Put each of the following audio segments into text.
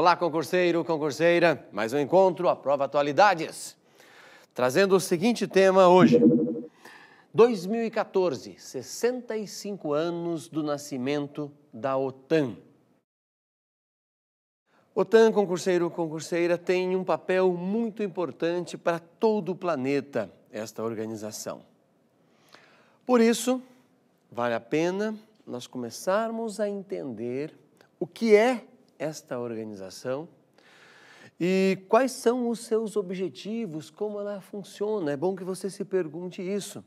Olá, concurseiro, concurseira, mais um encontro, a Prova Atualidades, trazendo o seguinte tema hoje. 2014, 65 anos do nascimento da OTAN. OTAN, concurseiro, concurseira, tem um papel muito importante para todo o planeta, esta organização. Por isso, vale a pena nós começarmos a entender o que é esta organização e quais são os seus objetivos, como ela funciona. É bom que você se pergunte isso.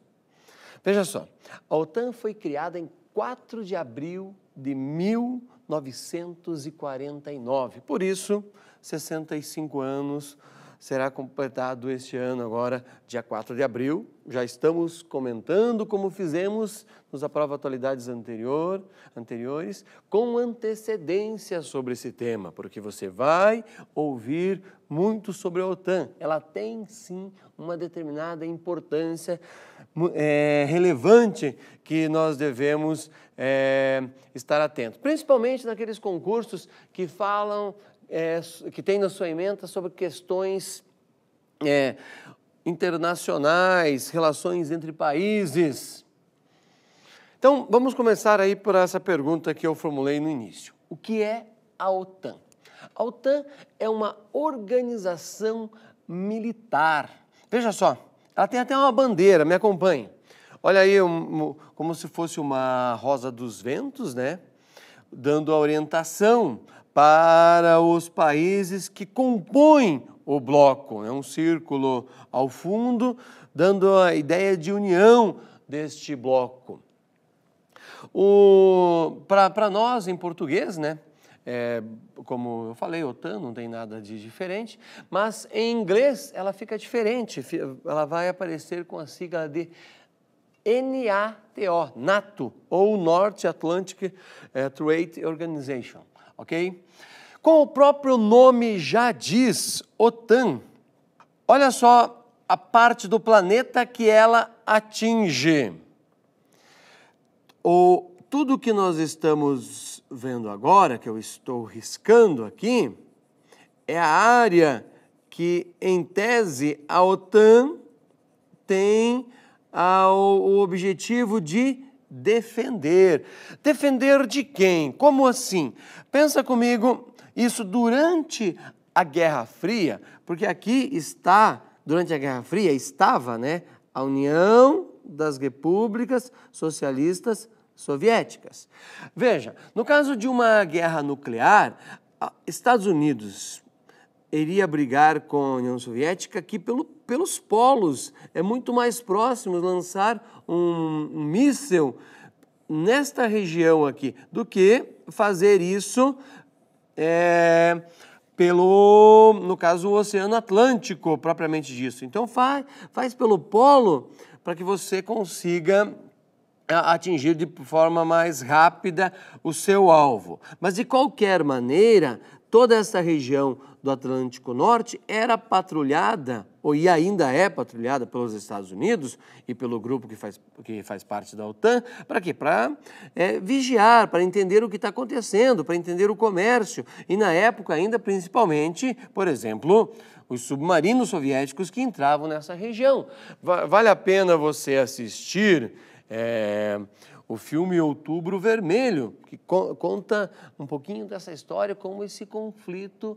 Veja só, a OTAN foi criada em 4 de abril de 1949. Por isso, 65 anos será completado este ano agora, dia 4 de abril. Já estamos comentando como fizemos nos Aprova Atualidades anteriores, com antecedência sobre esse tema, porque você vai ouvir muito sobre a OTAN. Ela tem, sim, uma determinada importância relevante que nós devemos estar atentos, principalmente naqueles concursos que falam, que tem na sua ementa sobre questões internacionais, relações entre países. Então, vamos começar aí por essa pergunta que eu formulei no início. O que é a OTAN? A OTAN é uma organização militar. Veja só, ela tem até uma bandeira, me acompanhe. Olha aí, como se fosse uma rosa dos ventos, né? Dando a orientação para os países que compõem o bloco. É um círculo ao fundo, dando a ideia de união deste bloco. Para nós, em português, né? Como eu falei, OTAN não tem nada de diferente, mas em inglês ela fica diferente, ela vai aparecer com a sigla de NATO, NATO, ou North Atlantic Treaty Organization, ok? Como o próprio nome já diz, OTAN, olha só a parte do planeta que ela atinge. Tudo que nós estamos vendo agora, que eu estou riscando aqui, é a área que, em tese, a OTAN tem o objetivo de defender. Defender de quem? Como assim? Pensa comigo, isso durante a Guerra Fria, porque aqui está, durante a Guerra Fria, estava, né, a União das Repúblicas Socialistas Soviéticas. Veja, no caso de uma guerra nuclear, Estados Unidos iria brigar com a União Soviética aqui pelos polos. É muito mais próximo lançar um míssil nesta região aqui do que fazer isso no caso, o Oceano Atlântico, propriamente disso. Então, faz pelo polo para que você consiga atingir de forma mais rápida o seu alvo. Mas, de qualquer maneira, toda essa região do Atlântico Norte era patrulhada, e ainda é patrulhada pelos Estados Unidos e pelo grupo que faz parte da OTAN. Para quê? Para vigiar, para entender o que está acontecendo, para entender o comércio. E na época ainda, principalmente, por exemplo, os submarinos soviéticos que entravam nessa região. Vale a pena você assistir o filme Outubro Vermelho, que conta um pouquinho dessa história, como esse conflito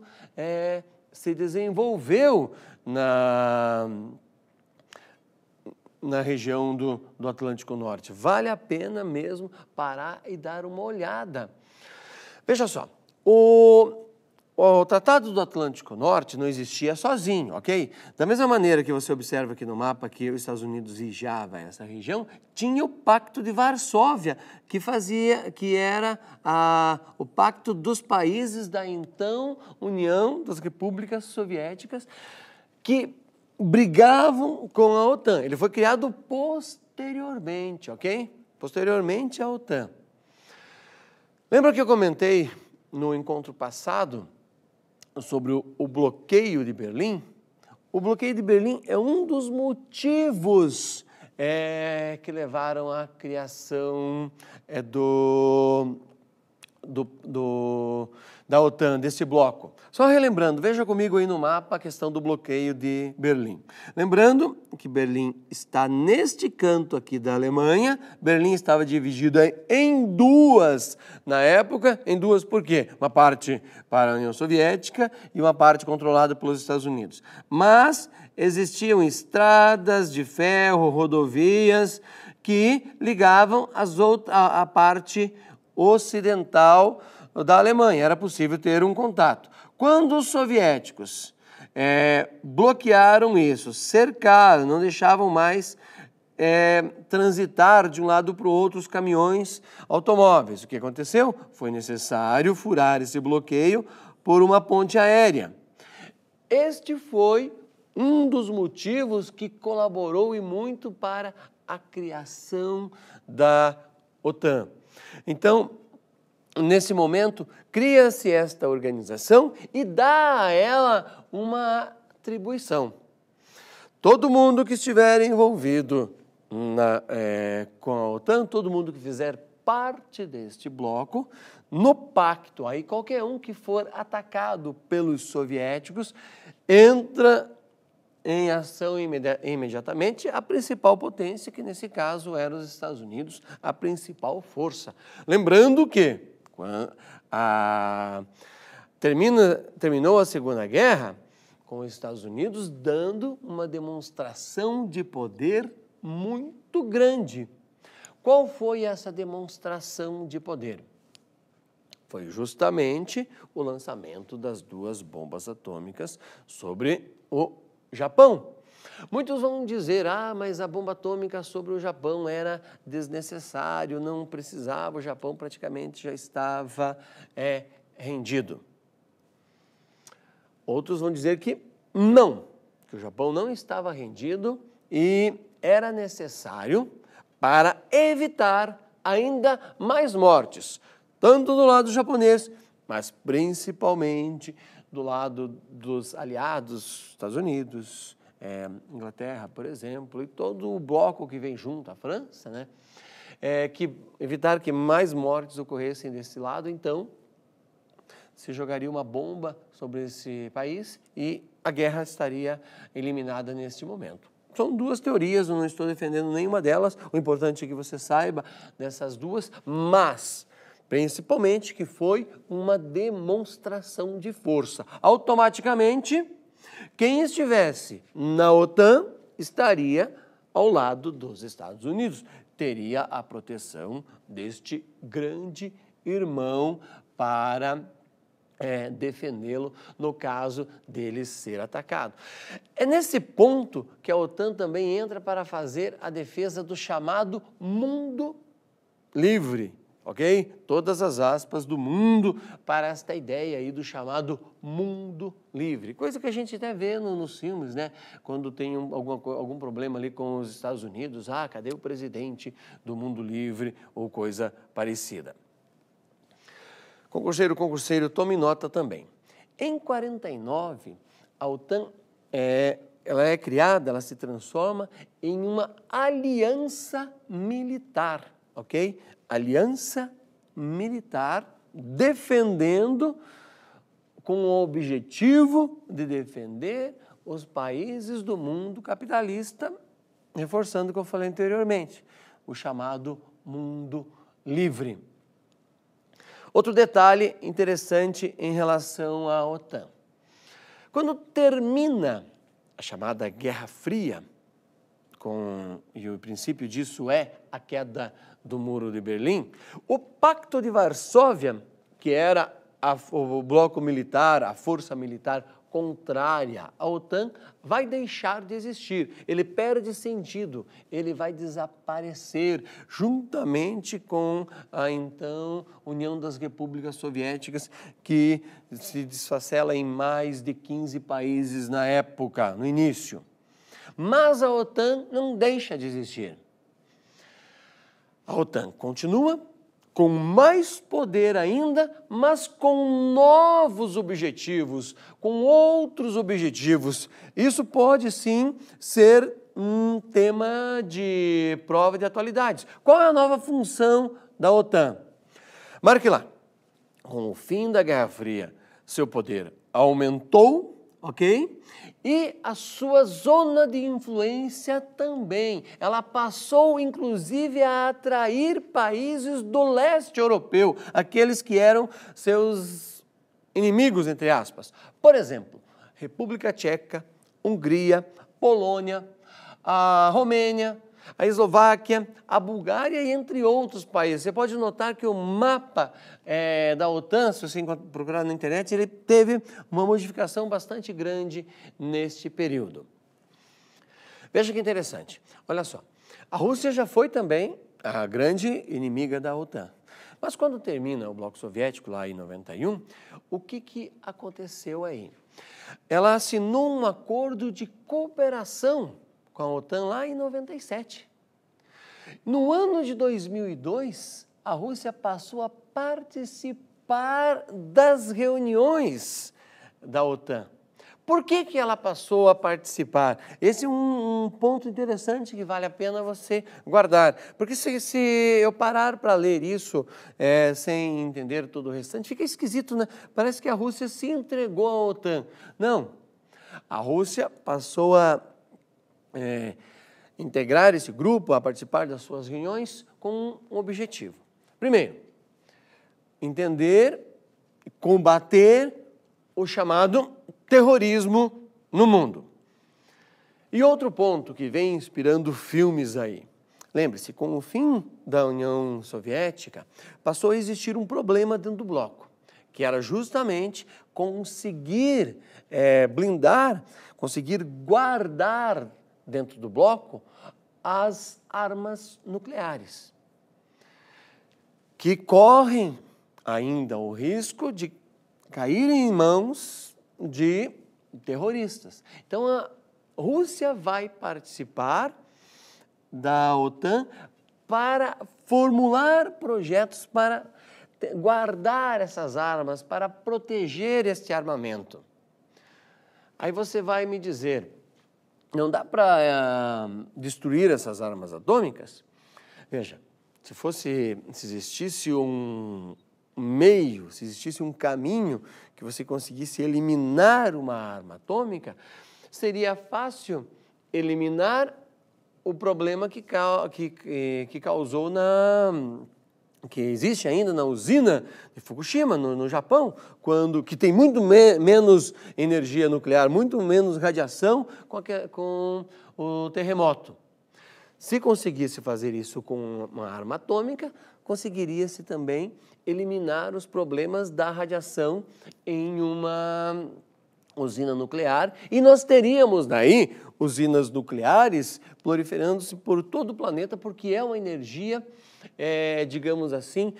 se desenvolveu na região do Atlântico Norte. Vale a pena mesmo parar e dar uma olhada. Veja só, o Tratado do Atlântico Norte não existia sozinho, ok? Da mesma maneira que você observa aqui no mapa que os Estados Unidos vigiava essa região, tinha o Pacto de Varsóvia, que era o pacto dos países da então União das Repúblicas Soviéticas, que brigavam com a OTAN. Ele foi criado posteriormente, ok? Posteriormente à OTAN. Lembra que eu comentei no encontro passado sobre o bloqueio de Berlim? O bloqueio de Berlim é um dos motivos que levaram à criação da OTAN, desse bloco. Só relembrando, veja comigo aí no mapa a questão do bloqueio de Berlim. Lembrando que Berlim está neste canto aqui da Alemanha, Berlim estava dividida em duas na época, em duas por quê? Uma parte para a União Soviética e uma parte controlada pelos Estados Unidos. Mas existiam estradas de ferro, rodovias que ligavam a parte ocidental da Alemanha, era possível ter um contato. Quando os soviéticos bloquearam isso, cercaram, não deixavam mais transitar de um lado para o outro os caminhões automóveis, o que aconteceu? Foi necessário furar esse bloqueio por uma ponte aérea. Este foi um dos motivos que colaborou e muito para a criação da OTAN. Então, nesse momento, cria-se esta organização e dá a ela uma atribuição. Todo mundo que estiver envolvido com a OTAN, todo mundo que fizer parte deste bloco, no pacto, aí qualquer um que for atacado pelos soviéticos, entra em ação imediatamente a principal potência, que nesse caso era os Estados Unidos, a principal força. Lembrando que terminou a Segunda Guerra com os Estados Unidos dando uma demonstração de poder muito grande. Qual foi essa demonstração de poder? Foi justamente o lançamento das 2 bombas atômicas sobre o Japão. Muitos vão dizer, mas a bomba atômica sobre o Japão era desnecessário, não precisava, o Japão praticamente já estava rendido. Outros vão dizer que não, que o Japão não estava rendido e era necessário para evitar ainda mais mortes, tanto do lado japonês, mas principalmente do lado dos aliados, Estados Unidos, Inglaterra, por exemplo, e todo o bloco que vem junto, a França, né? Que evitar que mais mortes ocorressem desse lado, então se jogaria uma bomba sobre esse país e a guerra estaria eliminada neste momento. São 2 teorias, eu não estou defendendo nenhuma delas, o importante é que você saiba dessas 2, mas principalmente que foi uma demonstração de força. Automaticamente, quem estivesse na OTAN estaria ao lado dos Estados Unidos, teria a proteção deste grande irmão para defendê-lo no caso dele ser atacado. É nesse ponto que a OTAN também entra para fazer a defesa do chamado mundo livre. Ok? Todas as aspas do mundo para esta ideia aí do chamado mundo livre. Coisa que a gente até vê nos filmes, né? Quando tem algum problema ali com os Estados Unidos, cadê o presidente do mundo livre ou coisa parecida. Concurseiro, tome nota também. Em 49, a OTAN ela é criada, ela se transforma em uma aliança militar, ok? Aliança militar defendendo com o objetivo de defender os países do mundo capitalista, reforçando o que eu falei anteriormente, o chamado mundo livre. Outro detalhe interessante em relação à OTAN. Quando termina a chamada Guerra Fria, e o princípio disso é a queda do Muro de Berlim, o Pacto de Varsóvia, que era o bloco militar, a força militar contrária à OTAN, vai deixar de existir, ele perde sentido, ele vai desaparecer juntamente com a então União das Repúblicas Soviéticas, que se desfacela em mais de 15 países na época, no início. Mas a OTAN não deixa de existir. A OTAN continua com mais poder ainda, mas com novos objetivos, com outros objetivos. Isso pode sim ser um tema de prova de atualidades. Qual é a nova função da OTAN? Marque lá. com o fim da Guerra Fria, seu poder aumentou, ok? E a sua zona de influência também. Ela passou, inclusive, a atrair países do leste europeu, aqueles que eram seus inimigos, entre aspas. Por exemplo, República Tcheca, Hungria, Polônia, a Romênia, a Eslováquia, a Bulgária e entre outros países. Você pode notar que o mapa da OTAN, se você procurar na internet, ele teve uma modificação bastante grande neste período. Veja que interessante. Olha só, a Rússia já foi também a grande inimiga da OTAN. Mas quando termina o Bloco Soviético, lá em 91, o que aconteceu aí? Ela assinou um acordo de cooperação com a OTAN lá em 97. No ano de 2002, a Rússia passou a participar das reuniões da OTAN. Por que ela passou a participar? Esse é um ponto interessante que vale a pena você guardar. Porque se eu parar para ler isso sem entender todo o restante, fica esquisito, né? Parece que a Rússia se entregou à OTAN. Não, a Rússia passou a integrar esse grupo, a participar das suas reuniões com um objetivo. Primeiro, entender e combater o chamado terrorismo no mundo. E outro ponto que vem inspirando filmes aí. Lembre-se, com o fim da União Soviética, passou a existir um problema dentro do bloco, que era justamente conseguir blindar, conseguir guardar dentro do bloco as armas nucleares, que correm ainda o risco de caírem em mãos de terroristas. Então, a Rússia vai participar da OTAN para formular projetos para guardar essas armas, para proteger este armamento. Aí você vai me dizer, não dá para destruir essas armas atômicas? Veja, se existisse um meio, se existisse um caminho que você conseguisse eliminar uma arma atômica, seria fácil eliminar o problema que causou que existe ainda na usina de Fukushima, no Japão, que tem muito menos energia nuclear, muito menos radiação com o terremoto. Se conseguisse fazer isso com uma arma atômica, conseguiria-se também eliminar os problemas da radiação em uma usina nuclear, e nós teríamos daí usinas nucleares proliferando-se por todo o planeta, porque é uma energia, digamos assim,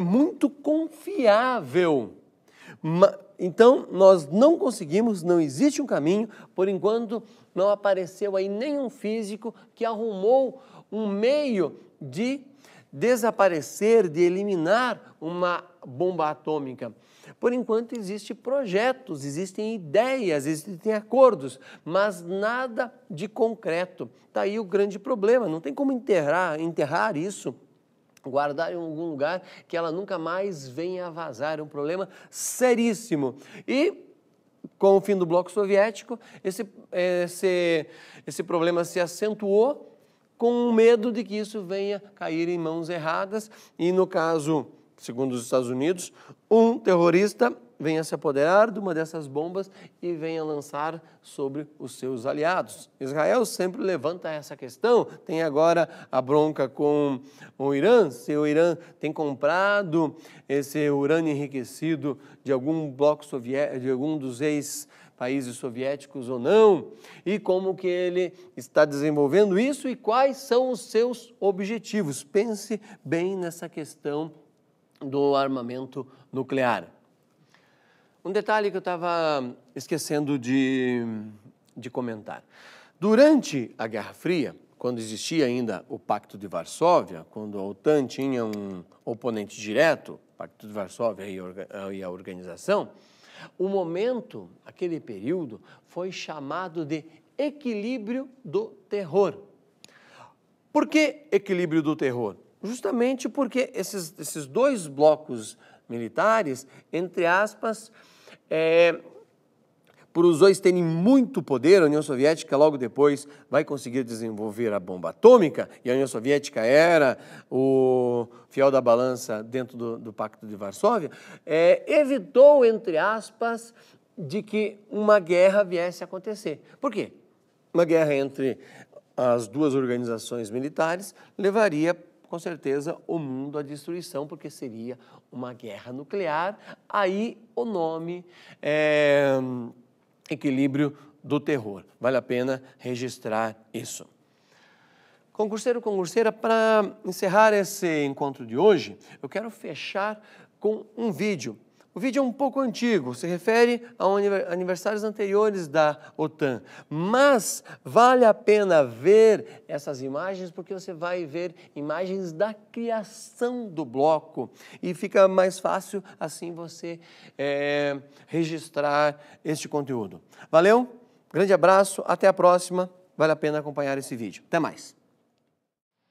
muito confiável. Então, nós não conseguimos, não existe um caminho, por enquanto não apareceu aí nenhum físico que arrumou um meio de desaparecer, de eliminar uma bomba atômica. Por enquanto existem projetos, existem ideias, existem acordos, mas nada de concreto. Está aí o grande problema, não tem como enterrar isso, guardar em algum lugar que ela nunca mais venha a vazar. É um problema seríssimo. E com o fim do Bloco Soviético, esse problema se acentuou com medo de que isso venha cair em mãos erradas e, no caso, segundo os Estados Unidos, um terrorista venha se apoderar de uma dessas bombas e venha lançar sobre os seus aliados. Israel sempre levanta essa questão, tem agora a bronca com o Irã, se o Irã tem comprado esse urânio enriquecido de algum bloco soviético, de algum dos ex-países soviéticos ou não, e como que ele está desenvolvendo isso e quais são os seus objetivos. Pense bem nessa questão do armamento nuclear. Um detalhe que eu estava esquecendo de comentar. Durante a Guerra Fria, quando existia ainda o Pacto de Varsóvia, quando a OTAN tinha um oponente direto, o Pacto de Varsóvia e a organização, o momento, aquele período, foi chamado de equilíbrio do terror. Por que equilíbrio do terror? Justamente porque esses dois blocos militares, entre aspas, por os dois terem muito poder. A União Soviética logo depois vai conseguir desenvolver a bomba atômica, e a União Soviética era o fiel da balança dentro do Pacto de Varsóvia, evitou, entre aspas, de que uma guerra viesse a acontecer. Por quê? Uma guerra entre as duas organizações militares levaria, com certeza, o mundo à destruição, porque seria uma guerra nuclear. Aí o nome equilíbrio do terror. Vale a pena registrar isso. Concurseiro, concurseira, para encerrar esse encontro de hoje, eu quero fechar com um vídeo. O vídeo é um pouco antigo, se refere a aniversários anteriores da OTAN, mas vale a pena ver essas imagens, porque você vai ver imagens da criação do bloco e fica mais fácil assim você registrar este conteúdo. Valeu, grande abraço, até a próxima, vale a pena acompanhar esse vídeo. Até mais.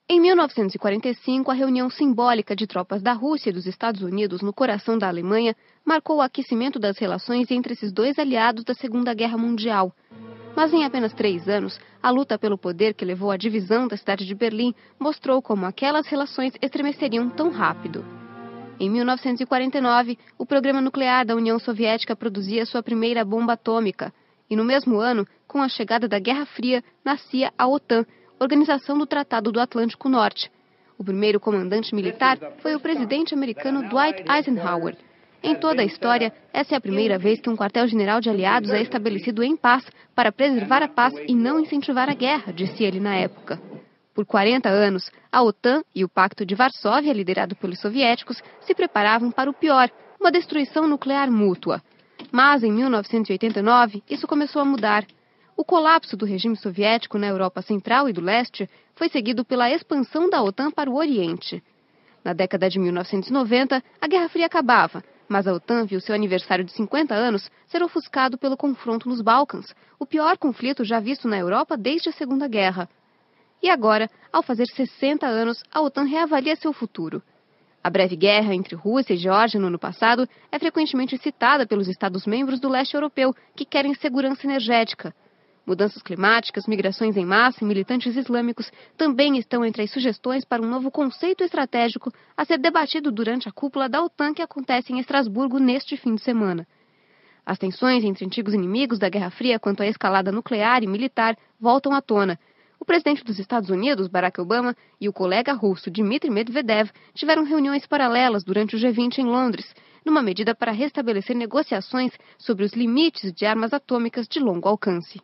Em 1945, a reunião simbólica de tropas da Rússia e dos Estados Unidos no coração da Alemanha marcou o aquecimento das relações entre esses dois aliados da Segunda Guerra Mundial. Mas em apenas 3 anos, a luta pelo poder que levou à divisão da cidade de Berlim mostrou como aquelas relações estremeceriam tão rápido. Em 1949, o programa nuclear da União Soviética produzia sua primeira bomba atômica. E no mesmo ano, com a chegada da Guerra Fria, nascia a OTAN, Organização do Tratado do Atlântico Norte. O primeiro comandante militar foi o presidente americano Dwight Eisenhower. Em toda a história, essa é a primeira vez que um quartel-general de aliados é estabelecido em paz para preservar a paz e não incentivar a guerra, disse ele na época. Por 40 anos, a OTAN e o Pacto de Varsóvia, liderado pelos soviéticos, se preparavam para o pior, uma destruição nuclear mútua. Mas, em 1989, isso começou a mudar. O colapso do regime soviético na Europa Central e do Leste foi seguido pela expansão da OTAN para o Oriente. Na década de 1990, a Guerra Fria acabava, mas a OTAN viu seu aniversário de 50 anos ser ofuscado pelo confronto nos Balcãs, o pior conflito já visto na Europa desde a Segunda Guerra. E agora, ao fazer 60 anos, a OTAN reavalia seu futuro. A breve guerra entre Rússia e Geórgia no ano passado é frequentemente citada pelos Estados-membros do leste europeu, que querem segurança energética. Mudanças climáticas, migrações em massa e militantes islâmicos também estão entre as sugestões para um novo conceito estratégico a ser debatido durante a cúpula da OTAN que acontece em Estrasburgo neste fim de semana. As tensões entre antigos inimigos da Guerra Fria quanto à escalada nuclear e militar voltam à tona. O presidente dos Estados Unidos, Barack Obama, e o colega russo Dmitry Medvedev tiveram reuniões paralelas durante o G20 em Londres, numa medida para restabelecer negociações sobre os limites de armas atômicas de longo alcance.